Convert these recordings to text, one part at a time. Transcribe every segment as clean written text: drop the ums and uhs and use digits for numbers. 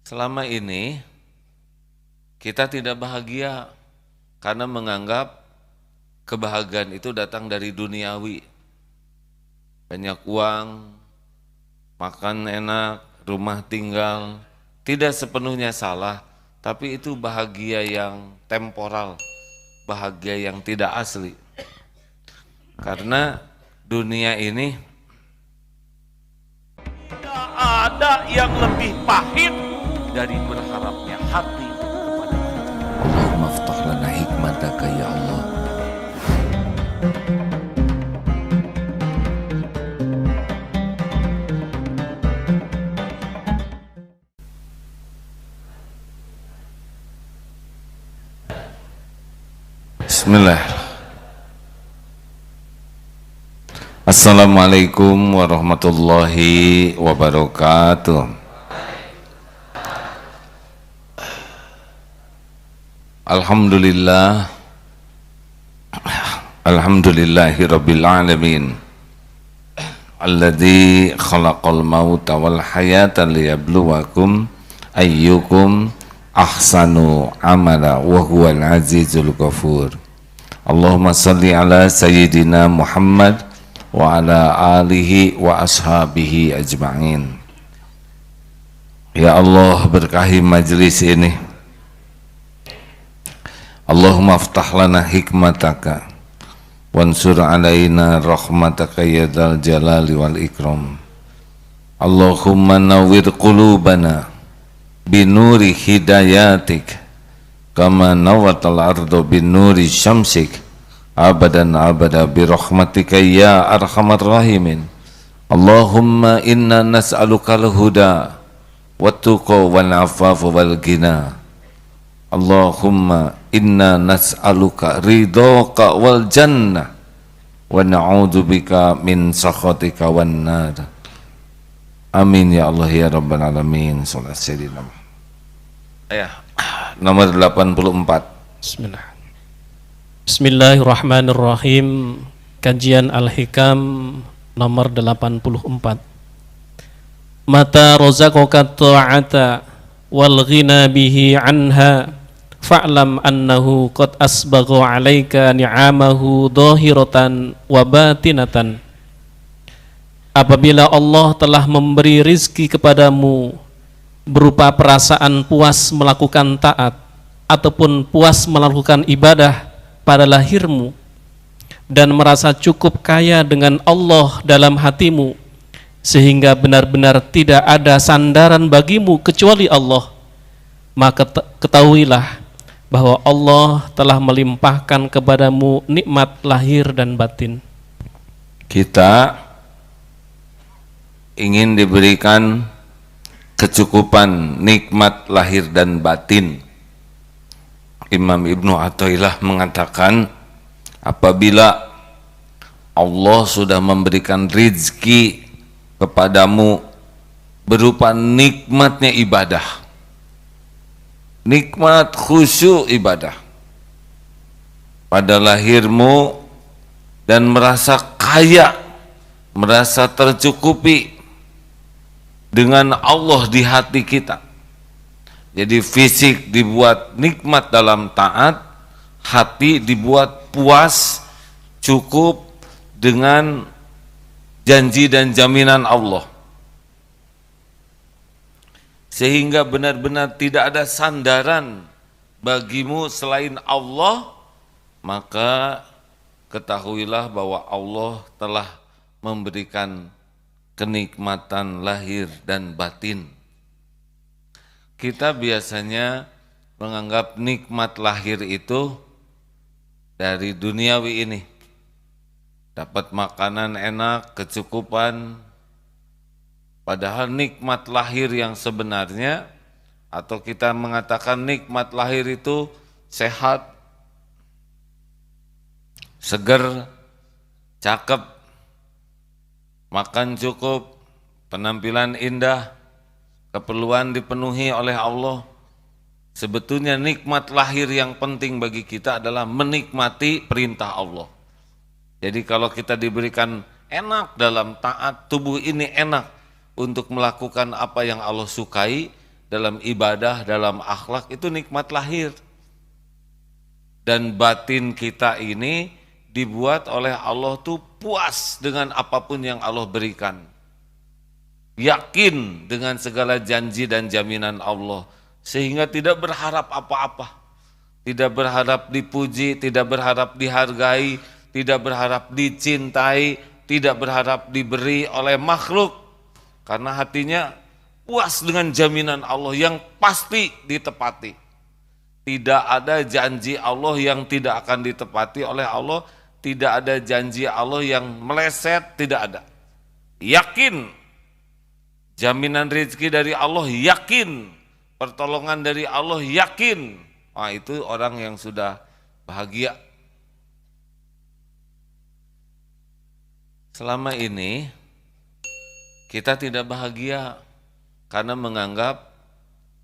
Selama ini kita tidak bahagia karena menganggap kebahagiaan itu datang dari duniawi. Banyak uang, makan enak, rumah tinggal, tidak sepenuhnya salah, tapi itu bahagia yang temporal, bahagia yang tidak asli. Karena dunia ini tidak ada yang lebih pahit dari berharapnya hati kepada kita. Allahumma aftah lana hikmataka ya Allah. Bismillah. Assalamualaikum warahmatullahi wabarakatuh. Alhamdulillah. Alhamdulillahi rabbil alamin. Alladzi khalaqal mauta wal hayata liyabluwakum ayyukum ahsanu amala wa huwal azizul ghafur. Allahumma salli ala sayyidina Muhammad wa ala alihi wa ashabihi ajma'in. Ya Allah, berkahi majlis ini. Allahumma aftah lana hikmataka wansur alaina rahmataka ya dzal jalali wal ikram. Allahumma nawwir qulubana binuri hidayatik kama nawwatal ardu binuri syamsik abadan abada birahmatika ya arhamar rahimin. Allahumma inna nas'alukal huda wattuqa wal afafa wal ghina. Allahumma inna nas'aluka ridhaka wal jannah wa na'udzubika min sakhatika wan nar. Amin ya Allah ya rabbal alamin. Sallallahu alaihi wasallam. Nomor 84. Bismillah. Bismillahirrahmanirrahim. Kajian Al-Hikam nomor 84. Mata razaqaka ta'ata wal ghina bihi anha fa'lam annahu qad asbagha 'alaika ni'amahu dhahiratan wa batinatan. Apabila Allah telah memberi rizki kepadamu berupa perasaan puas melakukan taat ataupun puas melakukan ibadah pada lahirmu dan merasa cukup kaya dengan Allah dalam hatimu sehingga benar-benar tidak ada sandaran bagimu kecuali Allah, maka ketahuilah bahwa Allah telah melimpahkan kepadamu nikmat lahir dan batin. Kita ingin diberikan kecukupan nikmat lahir dan batin. Imam Ibnu Athaillah mengatakan, apabila Allah sudah memberikan rizki kepadamu berupa nikmatnya ibadah, nikmat khusyuk ibadah pada lahirmu dan merasa kaya, merasa tercukupi dengan Allah di hati kita. Jadi fisik dibuat nikmat dalam taat, hati dibuat puas, cukup dengan janji dan jaminan Allah. Sehingga benar-benar tidak ada sandaran bagimu selain Allah, maka ketahuilah bahwa Allah telah memberikan kenikmatan lahir dan batin. Kita biasanya menganggap nikmat lahir itu dari duniawi ini. Dapat makanan enak, kecukupan, padahal nikmat lahir yang sebenarnya, atau kita mengatakan nikmat lahir itu sehat, seger, cakep, makan cukup, penampilan indah, keperluan dipenuhi oleh Allah. Sebetulnya nikmat lahir yang penting bagi kita adalah menikmati perintah Allah. Jadi kalau kita diberikan enak dalam taat, tubuh ini enak untuk melakukan apa yang Allah sukai, dalam ibadah, dalam akhlak, itu nikmat lahir. Dan batin kita ini dibuat oleh Allah tuh puas dengan apapun yang Allah berikan. Yakin dengan segala janji dan jaminan Allah. Sehingga tidak berharap apa-apa. Tidak berharap dipuji, tidak berharap dihargai, tidak berharap dicintai, tidak berharap diberi oleh makhluk. Karena hatinya puas dengan jaminan Allah yang pasti ditepati. Tidak ada janji Allah yang tidak akan ditepati oleh Allah. Tidak ada janji Allah yang meleset, tidak ada. Yakin. Jaminan rezeki dari Allah, yakin. Pertolongan dari Allah, yakin. Wah, itu orang yang sudah bahagia. Selama ini kita tidak bahagia karena menganggap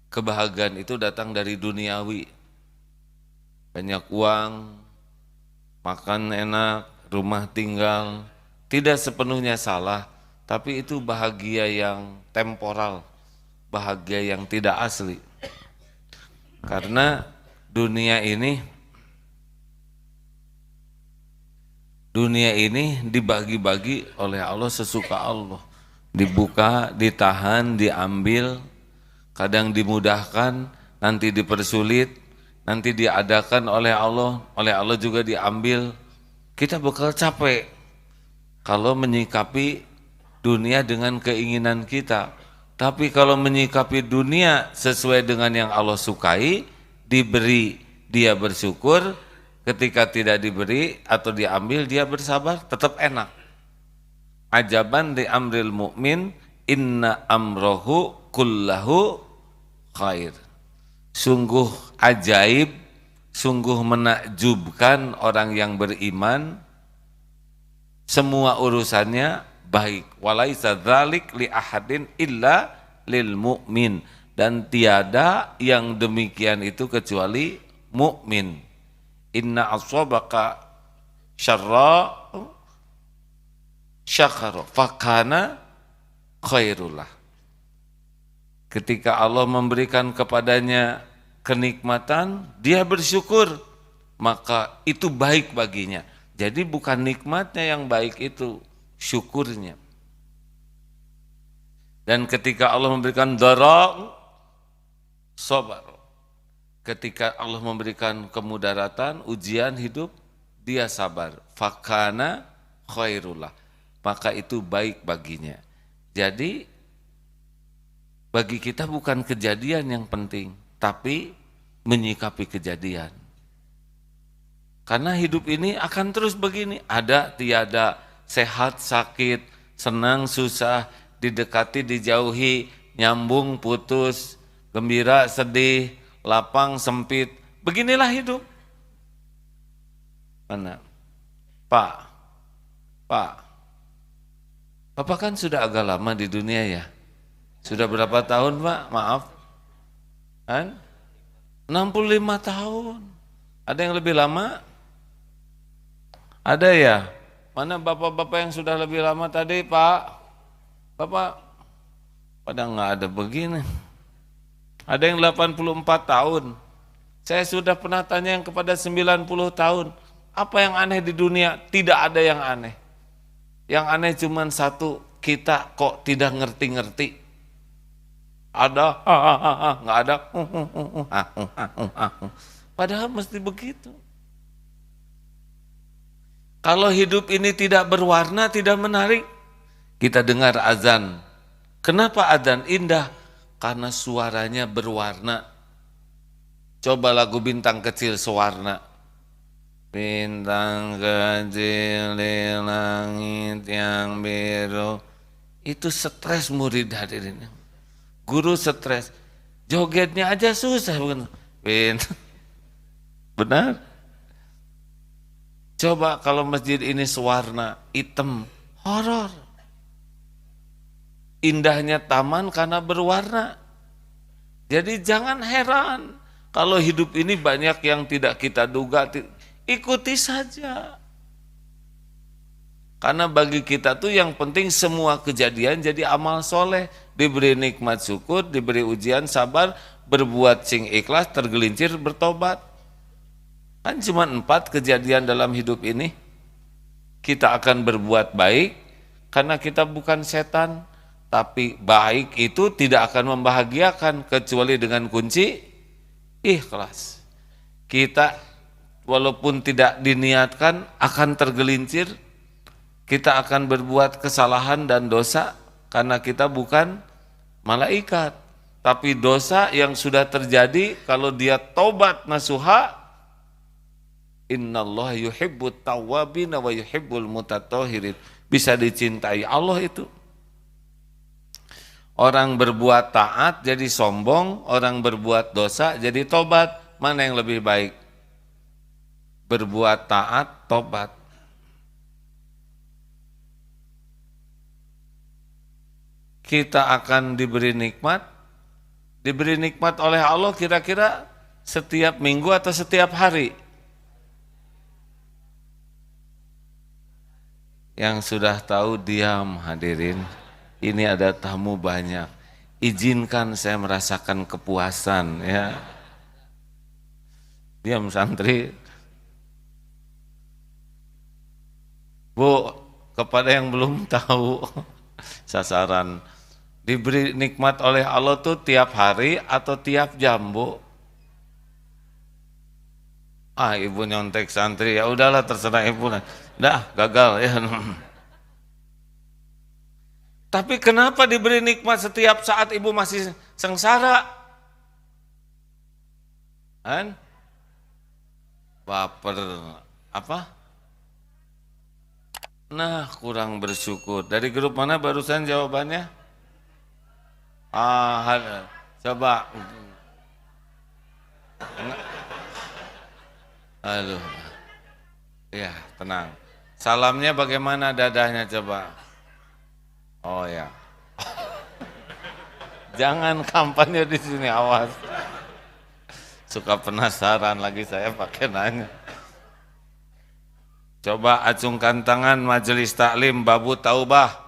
kebahagiaan itu datang dari duniawi. Banyak uang, makan enak, rumah tinggal, tidak sepenuhnya salah, tapi itu bahagia yang temporal, bahagia yang tidak asli. Karena dunia ini dibagi-bagi oleh Allah sesuka Allah. Dibuka, ditahan, diambil, kadang dimudahkan, nanti dipersulit, nanti diadakan oleh Allah juga diambil. Kita bakal capek kalau menyikapi dunia dengan keinginan kita. Tapi kalau menyikapi dunia sesuai dengan yang Allah sukai, diberi dia bersyukur, ketika tidak diberi atau diambil dia bersabar, tetap enak. Ajaban di amril mu'min, inna amrohu kullahu khair. Sungguh ajaib, sungguh menakjubkan orang yang beriman, semua urusannya baik. Walaisa dzalik li ahadin illa lil mu'min. Dan tiada yang demikian itu kecuali mukmin. Inna aswabaka syarra syakara fakana khairullah. Ketika Allah memberikan kepadanya kenikmatan, dia bersyukur, maka itu baik baginya. Jadi bukan nikmatnya yang baik itu, syukurnya. Dan ketika Allah memberikan dara, sabar. Ketika Allah memberikan kemudaratan, ujian hidup, dia sabar. Fakana khairullah. Maka itu baik baginya. Jadi bagi kita bukan kejadian yang penting, tapi menyikapi kejadian. Karena hidup ini akan terus begini, ada tiada, sehat sakit, senang susah, didekati dijauhi, nyambung putus, gembira sedih, lapang sempit. Beginilah hidup. Mana? Pak, Bapak kan sudah agak lama di dunia ya. Sudah berapa tahun Pak? Maaf. Kan? 65 tahun. Ada yang lebih lama? Ada ya? Mana bapak-bapak yang sudah lebih lama tadi Pak? Bapak pada nggak ada begini. Ada yang 84 tahun. Saya sudah pernah tanya yang kepada 90 tahun. Apa yang aneh di dunia? Tidak ada yang aneh. Yang aneh cuma satu, kita kok tidak ngerti-ngerti. Ada, nggak ada. Padahal mesti begitu. Kalau hidup ini tidak berwarna, tidak menarik. Kita dengar azan. Kenapa azan indah? Karena suaranya berwarna. Coba lagu Bintang Kecil sewarna. Bintang kecil di langit yang biru. Itu stres murid hadirin. Guru stres. Jogetnya aja susah. Benar? Coba kalau masjid ini sewarna, hitam, horor. Indahnya taman karena berwarna. Jadi jangan heran kalau hidup ini banyak yang tidak kita duga. Ikuti saja. Karena bagi kita tuh yang penting semua kejadian jadi amal soleh, diberi nikmat syukur, diberi ujian sabar, berbuat sing ikhlas, tergelincir bertobat. Kan cuma 4 kejadian dalam hidup ini. Kita akan berbuat baik karena kita bukan setan, tapi baik itu tidak akan membahagiakan kecuali dengan kunci ikhlas. Kita walaupun tidak diniatkan akan tergelincir, kita akan berbuat kesalahan dan dosa karena kita bukan malaikat. Tapi dosa yang sudah terjadi kalau dia taubat nasuha, innallaha yuhibbut tawwabin wa yuhibbul mutatahhirin. Bisa dicintai Allah itu. Orang berbuat taat jadi sombong, orang berbuat dosa jadi tobat. Mana yang lebih baik? Berbuat taat, tobat. Kita akan diberi nikmat oleh Allah kira-kira setiap minggu atau setiap hari? Yang sudah tahu diam hadirin, ini ada tamu banyak, izinkan saya merasakan kepuasan ya. Diam santri. Bu, kepada yang belum tahu sasaran, diberi nikmat oleh Allah tuh tiap hari atau tiap jam, Bu? Ibu nyontek santri, ya udahlah terserah ibu. Dah, gagal ya. Tapi kenapa diberi nikmat setiap saat ibu masih sengsara? Kan? Baper apa? Nah, kurang bersyukur. Dari grup mana barusan jawabannya? Coba. Aduh. Ya, tenang. Salamnya bagaimana dadahnya coba? Oh ya. Jangan kampanye di sini, awas. Suka penasaran lagi saya pakai nanya. Coba acungkan tangan majelis taklim Babu Taubah.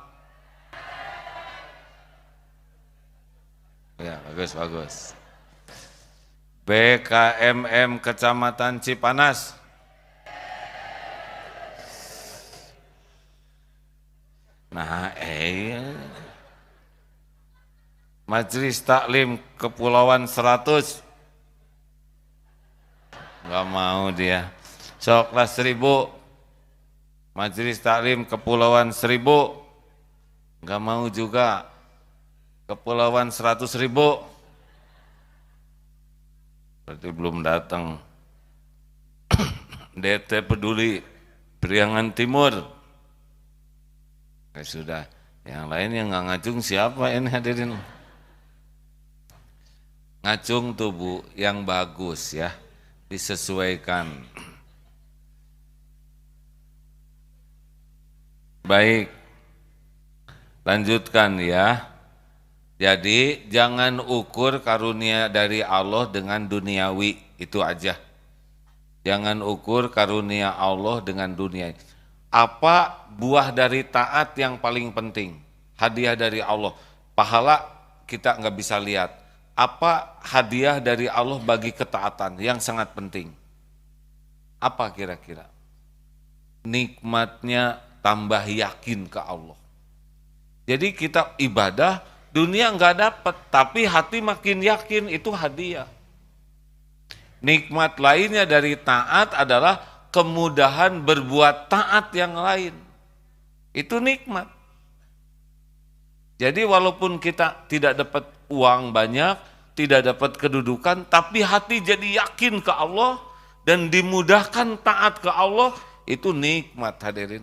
Ya, bagus. BKMM Kecamatan Cipanas. Nah, Majelis Taklim Kepulauan 100. Enggak mau dia. Sok kelas 1000. Majelis Taklim Kepulauan 1000. Enggak mau juga. Kepulauan 100.000. Berarti belum datang. DT Peduli Priangan Timur. Ya sudah, yang lain yang nggak ngacung siapa ini hadirin? Ngacung tuh Bu, yang bagus ya, disesuaikan. Baik, lanjutkan ya. Jadi jangan ukur karunia dari Allah dengan duniawi, itu aja. Jangan ukur karunia Allah dengan dunia. Apa buah dari taat yang paling penting? Hadiah dari Allah. Pahala kita nggak bisa lihat. Apa hadiah dari Allah bagi ketaatan yang sangat penting? Apa kira-kira? Nikmatnya tambah yakin ke Allah. Jadi kita ibadah, dunia nggak dapat, tapi hati makin yakin, itu hadiah. Nikmat lainnya dari taat adalah kemudahan berbuat taat yang lain. Itu nikmat. Jadi walaupun kita tidak dapat uang banyak, tidak dapat kedudukan, tapi hati jadi yakin ke Allah dan dimudahkan taat ke Allah, itu nikmat hadirin.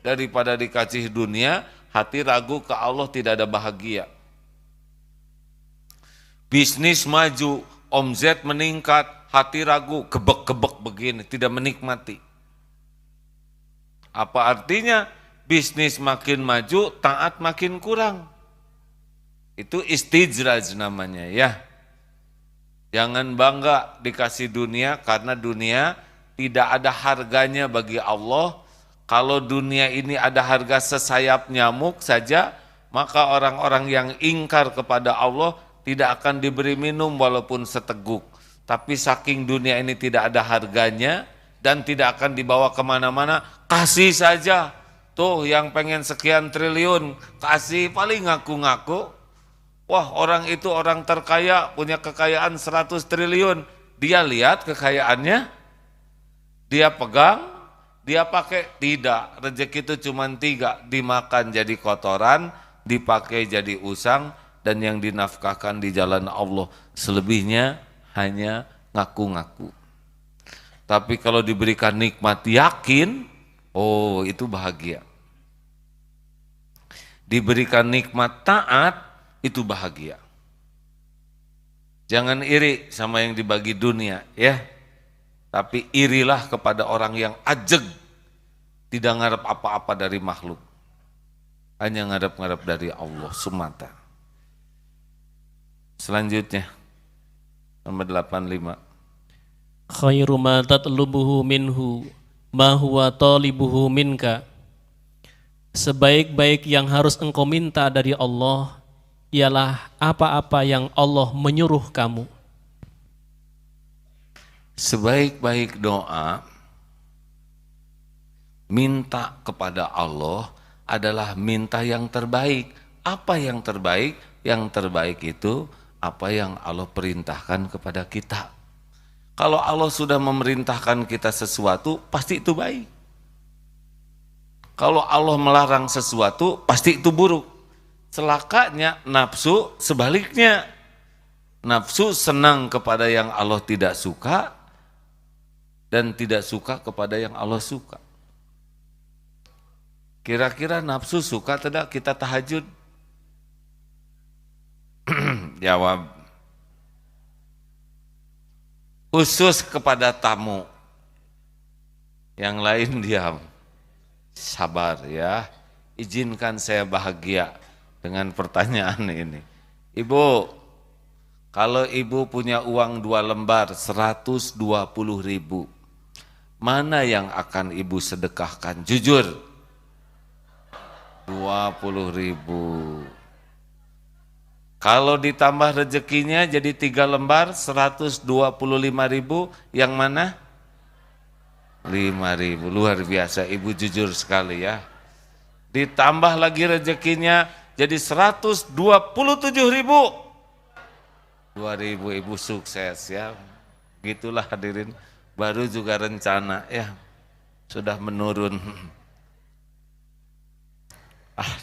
Daripada dikasih dunia, hati ragu ke Allah, tidak ada bahagia. Bisnis maju, omzet meningkat, hati ragu, gebek-gebek begini, tidak menikmati. Apa artinya? Bisnis makin maju, taat makin kurang. Itu istijraj namanya ya. Jangan bangga dikasih dunia, karena dunia tidak ada harganya bagi Allah Kalau dunia ini ada harga sesayap nyamuk saja, maka orang-orang yang ingkar kepada Allah tidak akan diberi minum walaupun seteguk. Tapi saking dunia ini tidak ada harganya dan tidak akan dibawa kemana-mana, kasih saja. Tuh yang pengen sekian triliun, kasih, paling ngaku-ngaku. Wah, orang itu orang terkaya, punya kekayaan 100 triliun. Dia lihat kekayaannya, dia pegang, dia pakai. Tidak, rezeki itu cuma 3, dimakan jadi kotoran, dipakai jadi usang, dan yang dinafkahkan di jalan Allah. Selebihnya hanya ngaku-ngaku. Tapi kalau diberikan nikmat yakin, oh itu bahagia. Diberikan nikmat taat, itu bahagia. Jangan iri sama yang dibagi dunia, ya. Tapi irilah kepada orang yang ajeg, tidak ngarep apa-apa dari makhluk. Hanya ngarep-ngarep dari Allah semata. Selanjutnya, nomor 85. Khairu ma tatlubuhu minhu ma huwa talibuhu minka. Sebaik-baik yang harus engkau minta dari Allah ialah apa-apa yang Allah menyuruh kamu. Sebaik-baik doa minta kepada Allah adalah minta yang terbaik. Apa yang terbaik? Yang terbaik itu apa yang Allah perintahkan kepada kita. Kalau Allah sudah memerintahkan kita sesuatu, pasti itu baik. Kalau Allah melarang sesuatu, pasti itu buruk. Celakanya nafsu sebaliknya. Nafsu senang kepada yang Allah tidak suka dan tidak suka kepada yang Allah suka. Kira-kira nafsu suka tidak kita tahajud? Jawab. Khusus kepada tamu. Yang lain diam. Sabar ya. Izinkan saya bahagia dengan pertanyaan ini. Ibu, kalau ibu punya uang 2 lembar 120.000, mana yang akan ibu sedekahkan? Jujur. 20.000. Kalau ditambah rezekinya jadi 3 lembar 125.000, yang mana? 5.000. Luar biasa, ibu jujur sekali ya. Ditambah lagi rezekinya jadi 127.000. 2.000, ibu sukses ya. Gitulah hadirin, baru juga rencana ya. Sudah menurun.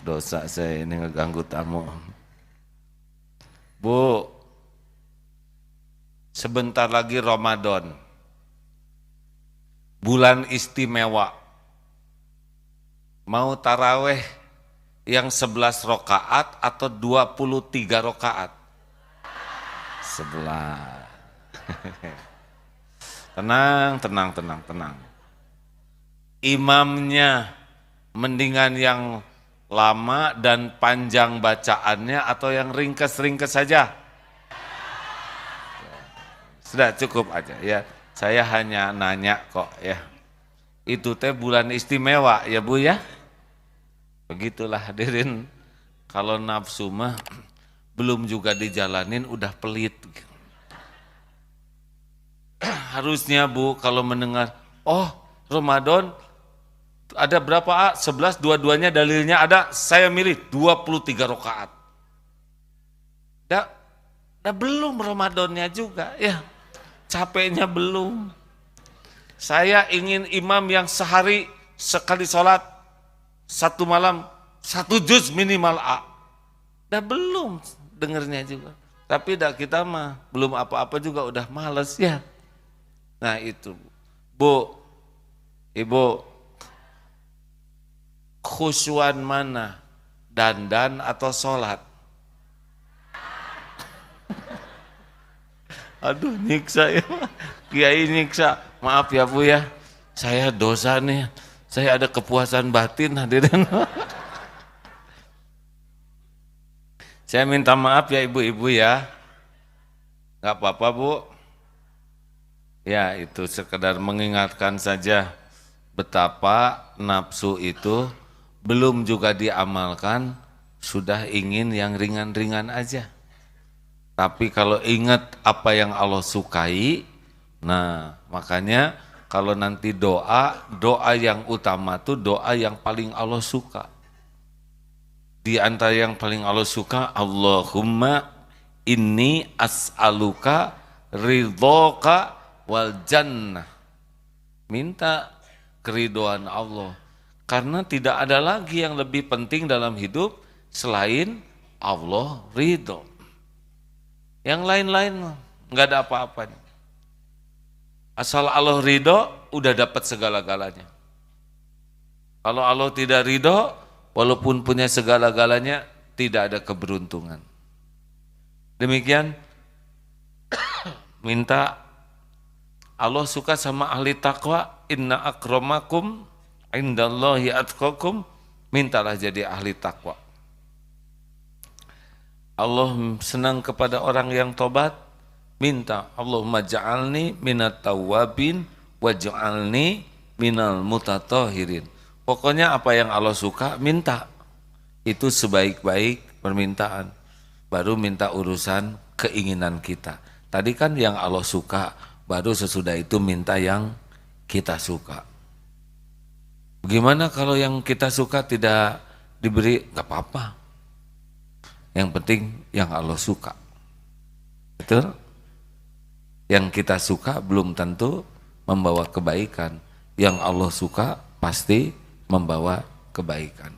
Dosa saya ini ngeganggu tamu. Bu, sebentar lagi Ramadan. Bulan istimewa. Mau taraweh yang 11 rakaat atau 23 rakaat? 11. Tenang. Imamnya mendingan yang lama dan panjang bacaannya atau yang ringkes-ringkes saja? Sudah cukup aja ya. Saya hanya nanya kok ya. Itu teh bulan istimewa ya Bu ya. Begitulah hadirin. Kalau nafsu mah belum juga dijalanin udah pelit. Harusnya Bu kalau mendengar, oh Ramadan ada berapa? 11, dua-duanya dalilnya ada, saya milih 23 rakaat. Dah belum Ramadannya juga ya. Capeknya belum. Saya ingin imam yang sehari sekali sholat, 1 malam 1 juz minimal A. Dah belum dengernya juga. Tapi dah kita mah belum apa-apa juga udah males ya. Nah itu Bu, Ibu, khusyuan mana? Dandan atau sholat? Aduh nyiksa ya, Kiai nyiksa. Maaf ya Bu ya, saya dosa nih. Saya ada kepuasan batin hadirin. Saya minta maaf ya ibu-ibu ya. Gak apa-apa Bu. Ya itu sekedar mengingatkan saja betapa nafsu itu belum juga diamalkan, sudah ingin yang ringan-ringan aja. Tapi kalau ingat apa yang Allah sukai, nah makanya kalau nanti doa yang utama tuh doa yang paling Allah suka. Di antara yang paling Allah suka, Allahumma inni as'aluka ridhoka wal jannah. Minta keridhaan Allah. Karena tidak ada lagi yang lebih penting dalam hidup selain Allah ridho. Yang lain-lain nggak ada apa-apanya. Asal Allah ridho, udah dapat segala-galanya. Kalau Allah tidak ridho, walaupun punya segala-galanya, tidak ada keberuntungan. Demikian, minta Allah suka sama ahli taqwa, inna akramakum indallahi atqakum, mintalah jadi ahli taqwa. Allah senang kepada orang yang tobat, minta Allahumma ja'alni minat tawwabin waj'alni minal mutatahhirin. Pokoknya apa yang Allah suka, minta. Itu sebaik-baik permintaan. Baru minta urusan keinginan kita. Tadi kan yang Allah suka, baru sesudah itu minta yang kita suka. Bagaimana kalau yang kita suka tidak diberi? Gak apa-apa. Yang penting yang Allah suka. Betul? Yang kita suka belum tentu membawa kebaikan. Yang Allah suka pasti membawa kebaikan.